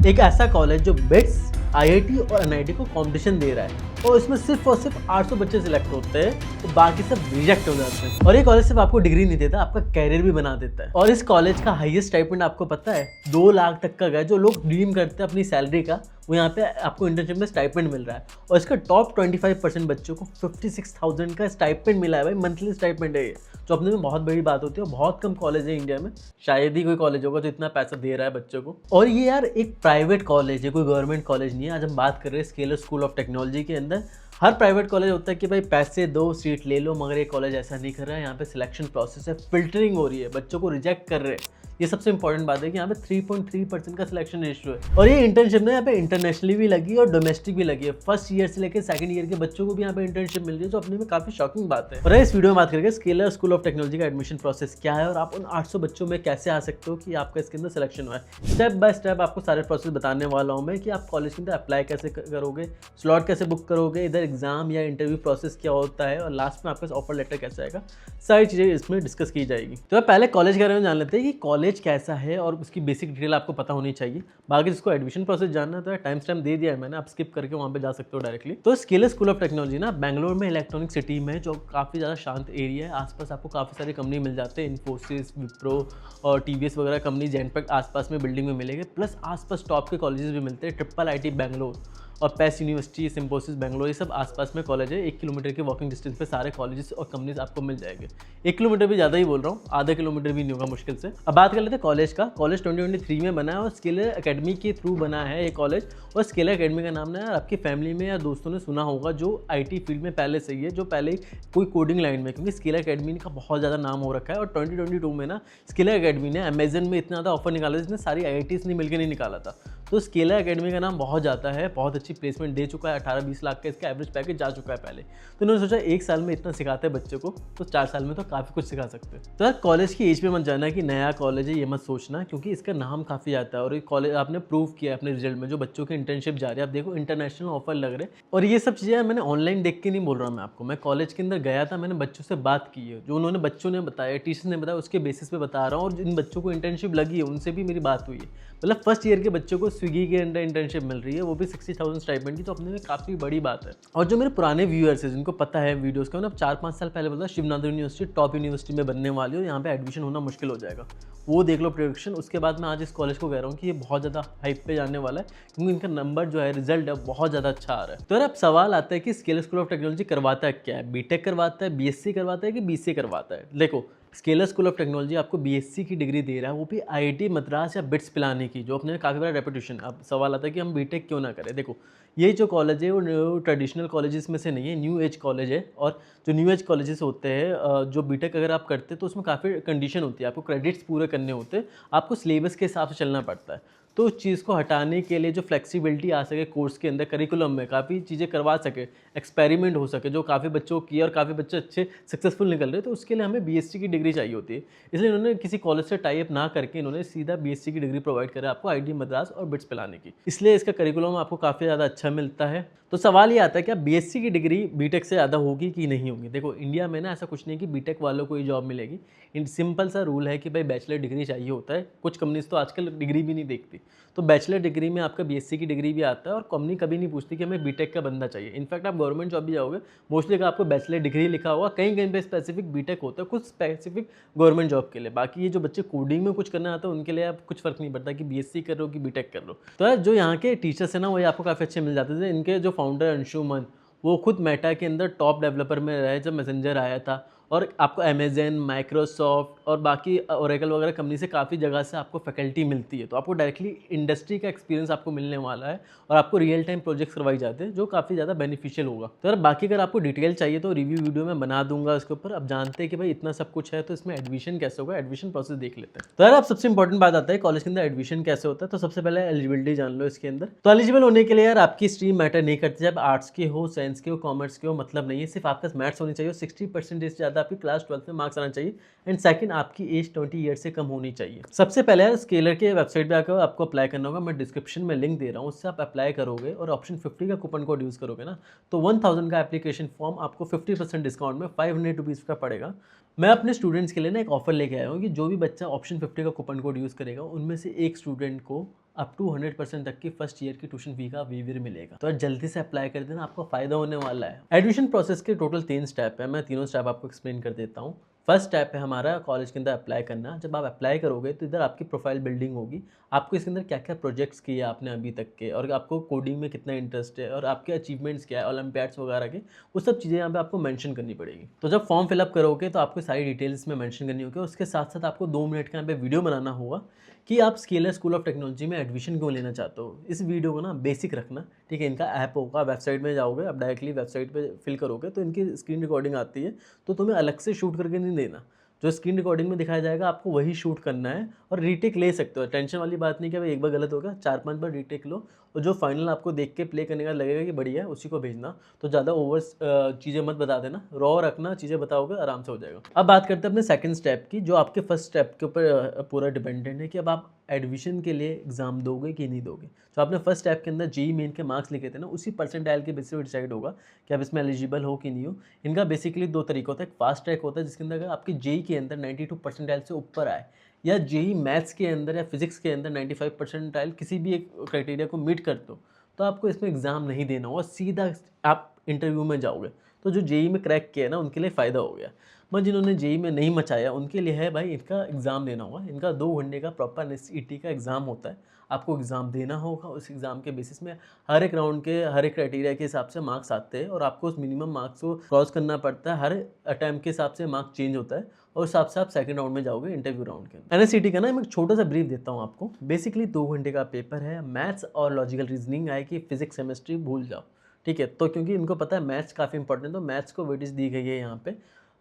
एक ऐसा कॉलेज जो बिट्स, आईआईटी और एनआईटी को कंपटीशन दे रहा है और इसमें सिर्फ और सिर्फ 800 बच्चे सिलेक्ट होते हैं तो बाकी सब रिजेक्ट हो जाते हैं। और ये कॉलेज सिर्फ आपको डिग्री नहीं देता, आपका कैरियर भी बना देता है। और इस कॉलेज का हाईएस्ट स्टाइपेंड आपको पता है 2 लाख तक का है। जो लोग ड्रीम करते हैं अपनी सैलरी का, वो यहाँ पे आपको इंटर्नशिप में स्टाइपेंड मिल रहा है। और इसका टॉप 25% बच्चों को 56,000 का स्टाइपेंड मिला है भाई, मंथली स्टाइपेंड है ये, जो अपने में बहुत बड़ी बात होती है। बहुत कम कॉलेज है इंडिया में, शायद ही कोई कॉलेज होगा जो इतना पैसा दे रहा है बच्चों को। और ये यार एक प्राइवेट कॉलेज है, कोई गवर्नमेंट कॉलेज नहीं है। आज हम बात कर रहे हैं स्केलर स्कूल ऑफ टेक्नोलॉजी के अंदर। हर प्राइवेट कॉलेज होता है कि भाई पैसे दो सीट ले लो, मगर ये कॉलेज ऐसा नहीं कर रहा है। यहाँ पे सिलेक्शन प्रोसेस है, फिल्टरिंग हो रही है, बच्चों को रिजेक्ट कर रहे हैं। ये सबसे इंपॉर्टेंट बात है कि यहाँ पे 3.3% का सिलेक्शन रेशियो है। और ये इंटर्नशिप ना यहाँ पे इंटरनेशनली भी लगी है और डोमेस्टिक भी लगी है। फर्स्ट ईयर से लेकर सेकंड ईयर के बच्चों को भी यहाँ पे इंटर्नशिप मिल रही है, जो अपने में काफी शॉकिंग बात है। और इस वीडियो में बात करेंगे स्केलर स्कूल ऑफ टेक्नोलॉजी का एडमिशन प्रोसेस क्या है और आप उन 800 बच्चों में कैसे आ सकते हो कि आपका इसके अंदर सिलेक्शन हुआ है। स्टेप बाय स्टेप आपको सारे प्रोसेस बताने वाला हूँ मैं कि आप कॉलेज के अंदर अप्लाई कैसे करोगे, स्लॉट कैसे बुक करोगे, इधर एग्जाम या इंटरव्यू प्रोसेस क्या होता है और लास्ट में आपका ऑफर लेटर कैसे आएगा, सारी चीजें इसमें डिस्कस की जाएगी। तो पहले कॉलेज के बारे में जान लेते हैं कि कॉलेज कैसा है और उसकी बेसिक डिटेल आपको पता होनी चाहिए। बाकी जिसको एडमिशन प्रोसेस जानना है तो टाइम स्टैम्प दे दिया है मैंने, आप स्किप करके वहाँ पे जा सकते हो डायरेक्टली। तो स्केलर स्कूल ऑफ टेक्नोलॉजी ना बेंगलोर में इलेक्ट्रॉनिक सिटी में, जो काफ़ी ज़्यादा शांत एरिया है। आसपास आपको काफ़ी सारी कंपनी मिल जाते हैं, इन्फोसिस, विप्रो और टीवीएस वगैरह कंपनी जेनपेक आसपास में बिल्डिंग में मिलेंगे। प्लस आसपास टॉप के कॉलेजेस भी मिलते हैं, ट्रिपल आईटी बैंगलोर और पेस यूनिवर्सिटी, सिम्बोसिस बैंगलोर, ये सब आसपास में कॉलेज है। 1 किलोमीटर के वॉकिंग डिस्टेंस पे सारे कॉलेजेस और कंपनीज आपको मिल जाएंगे। 1 किलोमीटर भी ज़्यादा ही बोल रहा हूँ, आधा किलोमीटर भी नहीं होगा मुश्किल से। अब बात कर लेते हैं कॉलेज का। कॉलेज 2023 में बना है और स्केलर एकेडमी के थ्रू बना है ये कॉलेज। और स्केलर एकेडमी का नाम ना आपकी फैमिली में या दोस्तों ने सुना होगा जो आईटी फील्ड में पहले से ही है, जो पहले कोई कोडिंग लाइन में, क्योंकि स्केलर एकेडमी का बहुत ज़्यादा नाम हो रखा है। और 2022 में ना स्केलर एकेडमी ने अमेजन में इतना ज़्यादा ऑफर निकाला जिसने सारी आईआईटीज़ ने मिलकर नहीं निकाला था। तो स्केलर एकेडमी का नाम बहुत जाता है, बहुत अच्छी प्लेसमेंट दे चुका है, 18-20 लाख का इसका एवरेज पैकेज जा चुका है पहले। तो उन्होंने सोचा 1 साल में इतना सिखाते हैं बच्चों को, तो 4 साल में तो काफ़ी कुछ सिखा सकते हैं। तो यार कॉलेज की एज पे मत जाना कि नया कॉलेज है, ये मत सोचना, क्योंकि इसका नाम काफ़ी आता है। और ये कॉलेज आपने प्रूव किया अपने रिजल्ट में, जो बच्चों के इंटर्नशिप जा रहे हैं, आप देखो इंटरनेशनल ऑफर लग रहे हैं। और ये सब चीज़ें मैंने ऑनलाइन देख के नहीं बोल रहा मैं आपको, मैं कॉलेज के अंदर गया था, मैंने बच्चों से बात की है, जो उन्होंने बच्चों ने बताया, टीचर्स ने बताया, उसके बेसिस पे बता रहा हूँ। और जिन बच्चों को इंटर्नशिप लगी है उनसे भी मेरी बात हुई है। मतलब फर्स्ट ईयर के बच्चों को स्विगी के अंदर इंटर्नशिप मिल रही है, वो भी 60,000 स्टाइपेंड की, तो अपने में काफ़ी बड़ी बात है। और जो मेरे पुराने व्यूअर्स हैं जिनको पता है वीडियोस का, मैंने 4-5 साल पहले बोला शिवनाथ यूनिवर्सिटी टॉप यूनिवर्सिटी में बनने वाली हो, यहाँ पे एडमिशन होना मुश्किल हो जाएगा। वो देख लो प्रेडिक्शन। उसके बाद मैं आज इस कॉलेज को कह रहा हूँ कि ये बहुत ज़्यादा हाइप पे जाने वाला है, क्योंकि इनका नंबर जो है, रिजल्ट है, बहुत ज़्यादा अच्छा आ रहा है। तो यार अब सवाल आता है कि स्केलर स्कूल ऑफ टेक्नोलॉजी करवाता है क्या है, बीटेक करवाता है, बीएससी करवाता है कि बीसीए करवाता है। देखो स्केलर स्कूल ऑफ टेक्नोलॉजी आपको बीएससी की डिग्री दे रहा है, वो भी आईआईटी मद्रास या बिट्स पिलाने की, जो अपने काफ़ी बड़ा रेपुटेशन। अब सवाल आता है कि हम बीटेक क्यों ना करें। देखो ये जो कॉलेज है वो ट्रेडिशनल कॉलेजेस में से नहीं है, न्यू एज कॉलेज है। और जो न्यू एज कॉलेजेस होते हैं, जो बीटेक अगर आप करते हैं तो उसमें काफ़ी कंडीशन होती है, आपको क्रेडिट्स पूरे करने होते हैं, आपको सिलेबस के हिसाब से चलना पड़ता है। तो उस चीज़ को हटाने के लिए जो फ्लेक्सिबिलिटी आ सके कोर्स के अंदर, करिकुलम में काफ़ी चीज़ें करवा सके, एक्सपेरिमेंट हो सके, जो काफ़ी बच्चों की और काफ़ी बच्चे अच्छे सक्सेसफुल निकल रहे, तो उसके लिए हमें बीएससी की डिग्री चाहिए होती है। इसलिए इन्होंने किसी कॉलेज से टाई अप ना करके इन्होंने सीधा बीएससी की डिग्री प्रोवाइड करा आपको आईआईटी मद्रास और बिट्स पिलाने की। इसलिए इसका करिकुलम आपको काफ़ी ज़्यादा अच्छा मिलता है। तो सवाल ये आता है कि अब बीएससी की डिग्री बीटेक से ज़्यादा होगी कि नहीं होगी। देखो इंडिया में ना ऐसा कुछ नहीं कि बीटेक वालों को ही जॉब मिलेगी। सिंपल सा रूल है कि भाई बैचलर डिग्री चाहिए होता है। कुछ कंपनीज तो आजकल डिग्री भी नहीं देखती, तो बैचलर डिग्री में आपका बीएससी की डिग्री भी आता है। और कंपनी कभी नहीं पूछती कि हमें बीटेक का बंदा चाहिए। इनफैक्ट आप गवर्नमेंट जॉब भी जाओगे, मोस्टली आपको बैचलर डिग्री लिखा होगा, कहीं कहीं पे स्पेसिफिक बीटेक होता है, कुछ स्पेसिफिक गवर्नमेंट जॉब के लिए। बाकी ये जो बच्चे कोडिंग में कुछ करना आता है उनके लिए आप कुछ फर्क नहीं पड़ता कि बीएससी कर लो कि बीटेक कर लो। तो यार जो यहाँ के टीचर्स है ना, वो आपको काफ़ी अच्छे मिल जाते थे। इनके जो फाउंडर अंशुमन, वो खुद मेटा के अंदर टॉप डेवलपर में रहे जब मैसेंजर आया था। और आपको अमेजन, माइक्रोसॉफ्ट और बाकी ओरेकल वगैरह कंपनी से काफ़ी जगह से आपको फैकल्टी मिलती है, तो आपको डायरेक्टली इंडस्ट्री का एक्सपीरियंस आपको मिलने वाला है। और आपको रियल टाइम प्रोजेक्ट्स करवाई जाते हैं, जो काफ़ी ज़्यादा बेनिफिशियल होगा। तो यार बाकी अगर आपको डिटेल चाहिए तो रिव्यू वीडियो में बना दूंगा इसके ऊपर। अब जानते हैं कि भाई इतना सब कुछ है, तो इसमें एडमिशन कैसे होगा, एडमिशन प्रोसेस देख लेते हैं। तो यार अब सबसे इंपॉर्टेंट बात आता है कॉलेज के अंदर एडमिशन कैसे होता है। तो सबसे पहले एलिजिबिलिटी जान लो इसके अंदर। तो एलिजिबल होने के लिए यार आपकी स्ट्रीम मैटर नहीं करती, जब आर्ट्स के हो, साइंस के हो, कॉमर्स के हो, मतलब नहीं है। सिर्फ आपका मैथ्स होनी चाहिए, 60% से ज़्यादा आपकी क्लास 12 में मार्क्स आना चाहिए। एंड सेकंड, आपकी एज 20 ईयर से कम होनी चाहिए। सबसे पहले यार स्केलर के वेबसाइट पे आकर आपको अप्लाई करना होगा। मैं डिस्क्रिप्शन में लिंक दे रहा हूँ, उससे आप अप्लाई करोगे और ऑप्शन 50 का कूपन कोड यूज़ करोगे ना, तो 1000 का एप्लीकेशन फॉर्म आपको 50% डिस्काउंट में 500 रुपीज़ का पड़ेगा। मैं अपने स्टूडेंट्स के लिए ना एक ऑफर लेके आया हूँ कि जो भी बच्चा ऑप्शन 50 का कूपन कोड यूज़ करेगा उनमें से एक स्टूडेंट को अप टू 100% तक की फर्स्ट ईयर की ट्यूशन फी का वेवर मिलेगा। तो जल्दी से अप्लाई कर देना, आपको फायदा होने वाला है। एडमिशन प्रोसेस के टोटल 3 स्टेप है, मैं तीनों स्टेप आपको एक्सप्लेन कर देता हूँ। फर्स्ट स्टेप है हमारा कॉलेज के अंदर अप्लाई करना। जब आप अप्लाई करोगे तो इधर आपकी प्रोफाइल बिल्डिंग होगी, आपको इसके अंदर क्या क्या प्रोजेक्ट्स किए आपने अभी तक के, और आपको कोडिंग में कितना इंटरेस्ट है, और आपके अचीवमेंट्स क्या है, ओलंपियाड्स वगैरह के, वो सब चीज़ें यहाँ पे आपको मेंशन करनी पड़ेगी। तो जब फॉर्म फिलअप करोगे तो आपको सारी डिटेल्स में मेंशन करनी होगी। उसके साथ साथ आपको 2 मिनट का यहाँ पे वीडियो बनाना होगा कि आप स्केलर स्कूल ऑफ टेक्नोलॉजी में एडमिशन क्यों लेना चाहते हो। इस वीडियो को ना बेसिक रखना, ठीक है। इनका ऐप होगा, वेबसाइट में जाओगे, आप डायरेक्टली वेबसाइट पे फिल करोगे तो इनकी स्क्रीन रिकॉर्डिंग आती है, तो तुम्हें अलग से शूट करके नहीं देना। जो स्क्रीन रिकॉर्डिंग में दिखाया जाएगा आपको वही शूट करना है, और रीटेक ले सकते हो। टेंशन वाली बात नहीं कि भाई एक बार गलत होगा, 4-5 बार रीटेक लो, और जो फाइनल आपको देख के प्ले करने का लगेगा कि बढ़िया है उसी को भेजना। तो ज़्यादा ओवर चीज़ें मत बता देना, रॉ रखना, चीज़ें बताओगे आराम से हो जाएगा। अब बात करते हैं अपने सेकंड स्टेप की, जो आपके फर्स्ट स्टेप के ऊपर पूरा डिपेंडेंट है कि अब आप एडमिशन के लिए एग्जाम दोगे कि नहीं दोगे। तो आपने फर्स्ट स्टेप के अंदर जेईई मेन के मार्क्स लिखे थे ना, उसी परसेंटाइल के बेसिस पे डिसाइड होगा कि आप इसमें एलिजिबल हो कि नहीं हो। इनका बेसिकली 2 तरीका होता है। एक फास्ट ट्रैक होता है जिसके अंदर अगर आपकी जेईई के अंदर 92 परसेंटाइल से ऊपर आए, या जेईई मैथ्स के अंदर या फिजिक्स के अंदर 95 परसेंटाइल किसी भी एक क्राइटेरिया को मीट करते हो, तो आपको इसमें एग्जाम नहीं देना होगा, सीधा आप इंटरव्यू में जाओगे। तो जो जेईई में क्रैक किया है ना उनके लिए फ़ायदा हो गया। मगर जिन्होंने जेईई में नहीं मचाया उनके लिए है भाई, इनका एग्ज़ाम देना होगा। इनका 2 घंटे का प्रॉपर एनसीईटी का एग्ज़ाम होता है, आपको एग्ज़ाम देना होगा। उस एग्ज़ाम के बेसिस में हर एक राउंड के हर एक क्राइटेरिया के हिसाब से मार्क्स आते हैं, और आपको उस मिनिमम मार्क्स को क्रॉस करना पड़ता है। हर अटैम्प्ट के हिसाब से मार्क्स चेंज होता है, और उस हिसाब से आप सेकंड राउंड में जाओगे इंटरव्यू राउंड के। एनएसईटी का ना मैं एक छोटा सा ब्रीफ देता हूँ आपको। बेसिकली 2 घंटे का पेपर है, मैथ्स और लॉजिकल रीजनिंग आए कि फिजिक्स केमिस्ट्री भूल जाओ, ठीक है। तो क्योंकि इनको पता है मैथ्स काफ़ी इंपॉर्टेंट, तो मैथ्स को वेटेज दी गई है यहाँ पे।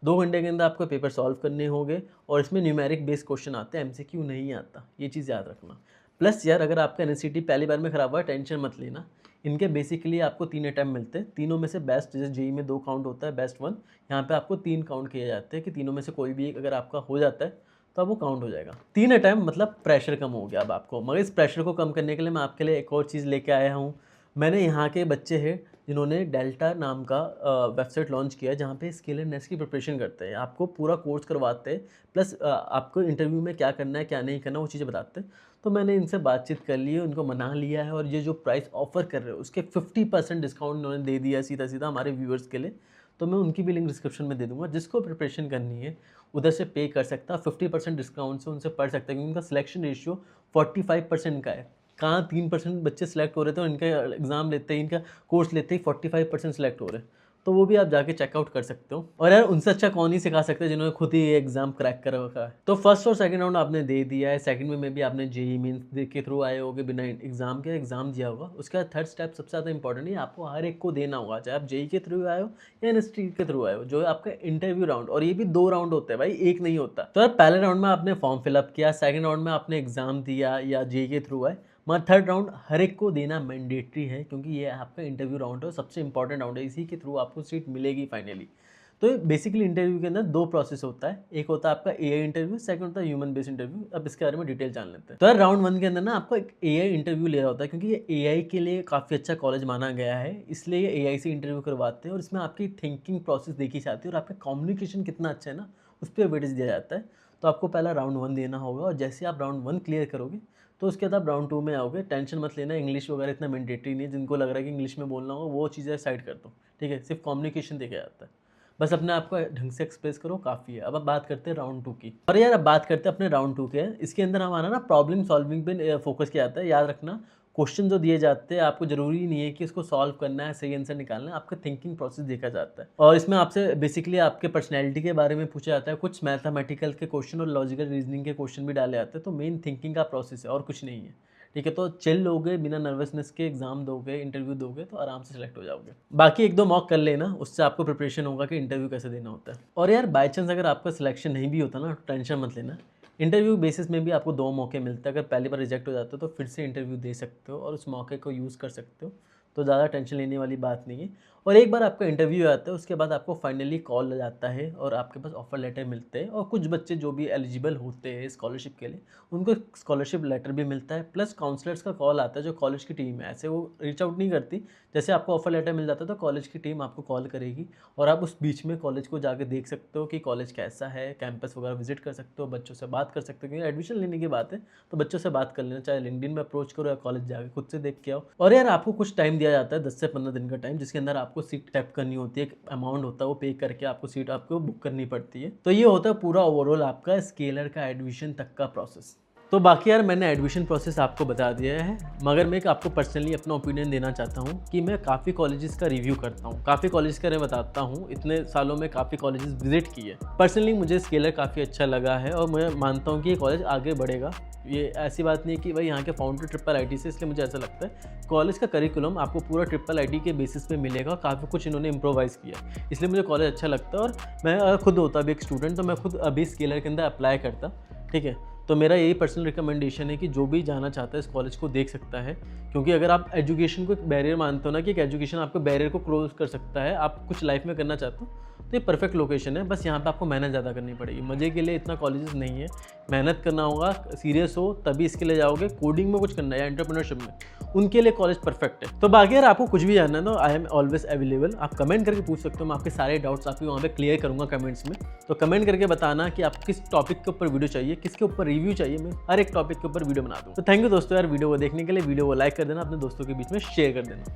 2 घंटे के अंदर आपको पेपर सॉल्व करने होंगे, और इसमें न्यूमेरिक बेस्ड क्वेश्चन आते हैं, एमसीक्यू नहीं आता, ये चीज़ याद रखना। प्लस यार अगर आपका एनसीईटी पहली बार में ख़राब हुआ टेंशन मत लेना। इनके बेसिकली आपको 3 अटैम्प्ट मिलते हैं, तीनों में से बेस्ट, जैसे जेईई में 2 काउंट होता है बेस्ट 1, यहाँ पे आपको 3 काउंट किए जाते हैं कि तीनों में से कोई भी एक अगर आपका हो जाता है तो अब वो काउंट हो जाएगा। 3 अटैम्प्ट मतलब प्रेशर कम हो गया अब आपको। मगर इस प्रेशर को कम करने के लिए मैं आपके लिए एक और चीज़ लेके आया हूँ। मैंने यहाँ के बच्चे हैं जिन्होंने डेल्टा नाम का वेबसाइट लॉन्च किया है, जहाँ पे स्किल एंड नेस्ट की प्रिपरेशन करते हैं, आपको पूरा कोर्स करवाते हैं, प्लस आपको इंटरव्यू में क्या करना है क्या नहीं करना वो चीज़ें बताते हैं। तो मैंने इनसे बातचीत कर ली है, उनको मना लिया है, और ये जो प्राइस ऑफर कर रहे हो उसके 50% डिस्काउंट उन्होंने दे दिया सीधा सीधा हमारे व्यूअर्स के लिए। तो मैं उनकी भी लिंक डिस्क्रिप्शन में दे दूँगा, जिसको प्रिपरेशन करनी है उधर से पे कर सकता है। 50% डिस्काउंट से उनसे पढ़ सकता है, क्योंकि उनका सिलेक्शन रेशियो 45% का है। कहाँ 3% बच्चे सेलेक्ट हो रहे थे, और इनका एग्ज़ाम लेते ही, इनका कोर्स लेते ही 45% सेलेक्ट हो रहे हैं। तो वो भी आप जाके चेकआउट कर सकते हो। और यार उनसे अच्छा कौन ही सिखा सकते हैं जिन्होंने खुद ही ये एग्जाम क्रैक कर रखा है। तो फर्स्ट और सेकंड राउंड आपने दे दिया है, सेकंड में भी आपने जेईई मेंस के थ्रू आए होगे, बिना एग्जाम के एग्जाम दिया होगा। उसका थर्ड स्टेप सबसे ज़्यादा इंपॉर्टेंट है, आपको हर एक को देना होगा, चाहे आप जेईई के थ्रू आए हो या एनएसटी के थ्रू आए हो, जो है आपका इंटरव्यू राउंड। और ये भी 2 राउंड होते हैं भाई, एक नहीं होता। तो यार पहले राउंड में आपने फॉर्म फिलअप किया, सेकंड राउंड में आपने एग्जाम दिया या जेईई के थ्रू आए, मगर थर्ड राउंड हर एक को देना मैंडेटरी है, क्योंकि ये आपका इंटरव्यू राउंड है, सबसे इंपॉर्टेंट राउंड है, इसी के थ्रू आपको सीट मिलेगी फाइनली। तो बेसिकली इंटरव्यू के अंदर 2 प्रोसेस होता है, एक होता है आपका एआई इंटरव्यू, सेकंड होता है ह्यूमन बेस्ड इंटरव्यू। अब इसके बारे में डिटेल जान लेते हैं। तो यार राउंड 1 के अंदर ना आपको एक एआई इंटरव्यू ले रहा होता है, क्योंकि ये एआई के लिए काफ़ी अच्छा कॉलेज माना गया है, इसलिए ये एआई से इंटरव्यू करवाते हैं, और इसमें आपकी थिंकिंग प्रोसेस देखी जाती है, और आपका कम्युनिकेशन कितना अच्छा है ना उस पर वेटेज दिया जाता है। तो आपको पहला राउंड 1 देना होगा, और जैसे आप राउंड 1 क्लियर करोगे तो उसके बाद आप राउंड 2 में आओगे। टेंशन मत लेना, इंग्लिश वगैरह इतना मैंडेटरी नहीं है, जिनको लग रहा है कि इंग्लिश में बोलना होगा वो चीज़ें साइड कर दो, ठीक है। सिर्फ कम्युनिकेशन देखा जाता है, बस अपने आप को ढंग से एक्सप्रेस करो, काफ़ी है। अब बात करते हैं राउंड 2 की। और यार अब बात करते हैं अपने राउंड 2 के। इसके अंदर हमारा ना प्रॉब्लम सॉल्विंग पे फोकस किया जाता है। याद रखना, क्वेश्चन जो दिए जाते हैं आपको ज़रूरी नहीं है कि उसको सॉल्व करना है, सही आंसर निकालना है, आपका थिंकिंग प्रोसेस देखा जाता है। और इसमें आपसे बेसिकली आपके पर्सनैलिटी के बारे में पूछा जाता है, कुछ मैथमेटिकल के क्वेश्चन और लॉजिकल रीजनिंग के क्वेश्चन भी डाले जाते हैं। तो मेन थिंकिंग का प्रोसेस है और कुछ नहीं है, ठीक है। तो चिल लोगे, बिना नर्वसनेस के एग्जाम दोगे, इंटरव्यू दोगे, तो आराम से सिलेक्ट हो जाओगे। बाकी 1-2 मॉक कर लेना, उससे आपको प्रिपरेशन होगा कि इंटरव्यू कैसे देना होता है। और यार बाई चांस अगर आपका सिलेक्शन नहीं भी होता ना, तो टेंशन मत लेना, इंटरव्यू बेसिस में भी आपको 2 मौके मिलते हैं। अगर पहली बार रिजेक्ट हो जाते हो तो फिर से इंटरव्यू दे सकते हो और उस मौके को यूज़ कर सकते हो। तो ज़्यादा टेंशन लेने वाली बात नहीं है। और एक बार आपका इंटरव्यू आता है उसके बाद आपको फाइनली कॉल जाता है और आपके पास ऑफ़र लेटर मिलते हैं और कुछ बच्चे जो भी एलिजिबल होते हैं स्कॉलरशिप के लिए उनको स्कॉलरशिप लेटर भी मिलता है, प्लस काउंसलर्स का कॉल आता है जो कॉलेज की टीम है। ऐसे वो रीच आउट नहीं करती, जैसे आपको ऑफ़र लेटर मिल जाता है तो कॉलेज की टीम आपको कॉल करेगी और आप उस बीच में कॉलेज को जाके देख सकते हो कि कॉलेज कैसा है, कैंपस वगैरह विजिट कर सकते हो, बच्चों से बात कर सकते हो। क्योंकि एडमिशन लेने की बात है तो बच्चों से बात कर लेना, चाहे लिंक्डइन में अप्रोच करो या कॉलेज जाके खुद से देख के आओ। और यार आपको कुछ टाइम दिया जाता है 10 से 15 दिन का टाइम, जिसके अंदर आपको सीट टैप करनी होती है, एक अमाउंट होता है वो पे करके आपको सीट आपको बुक करनी पड़ती है। तो ये होता है पूरा ओवरऑल आपका स्केलर का एडमिशन तक का प्रोसेस। तो बाकी यार मैंने एडमिशन प्रोसेस आपको बता दिया है, मगर मैं एक आपको पर्सनली अपना ओपिनियन देना चाहता हूँ कि मैं काफ़ी कॉलेजेस का रिव्यू करता हूँ, काफ़ी कॉलेज का मैं बताता हूँ। इतने सालों में काफ़ी कॉलेजेस विजिट किए, पर्सनली मुझे स्केलर काफ़ी अच्छा लगा है और मैं मानता हूँ कि ये कॉलेज आगे बढ़ेगा। ये ऐसी बात नहीं है कि भाई यहाँ के फाउंडर ट्रिपल आईटी से, इसलिए मुझे ऐसा लगता है कॉलेज का करिकुलम आपको पूरा ट्रिपल आईटी के बेसिस पे मिलेगा और काफ़ी कुछ इन्होंने इम्प्रोवाइज़ किया, इसलिए मुझे कॉलेज अच्छा लगता है। और मैं खुद होता भी एक स्टूडेंट तो मैं खुद अभी स्केलर के अंदर अप्लाई करता, ठीक है। तो मेरा यही पर्सनल रिकमेंडेशन है कि जो भी जाना चाहता है इस कॉलेज को देख सकता है, क्योंकि अगर आप एजुकेशन को एक बैरियर मानते हो ना कि एक एजुकेशन आपको बैरियर को क्लोज कर सकता है, आप कुछ लाइफ में करना चाहते हो तो ये परफेक्ट लोकेशन है। बस यहाँ पे आपको मेहनत ज़्यादा करनी पड़ेगी, मज़े के लिए इतना कॉलेजेस नहीं है, मेहनत करना होगा, सीरियस हो तभी इसके लिए जाओगे। कोडिंग में कुछ करना है या एंटरप्रेन्योरशिप में, उनके लिए कॉलेज परफेक्ट है। तो बाकी यार आपको कुछ भी जानना है तो आई एम ऑलवेज अवेलेबल, आप कमेंट करके पूछ सकते हो, मैं आपके सारे डाउट्स आपके वहाँ पे क्लियर करूँगा कमेंट्स में। तो कमेंट करके बताना कि आप किस टॉपिक के ऊपर वीडियो चाहिए, किसके ऊपर रिव्यू चाहिए, मैं हर एक टॉपिक के ऊपर वीडियो बना दूँ। तो थैंक यू दोस्तों यार वीडियो को देखने के लिए, वीडियो को लाइक कर देना, अपने दोस्तों के बीच में शेयर कर देना।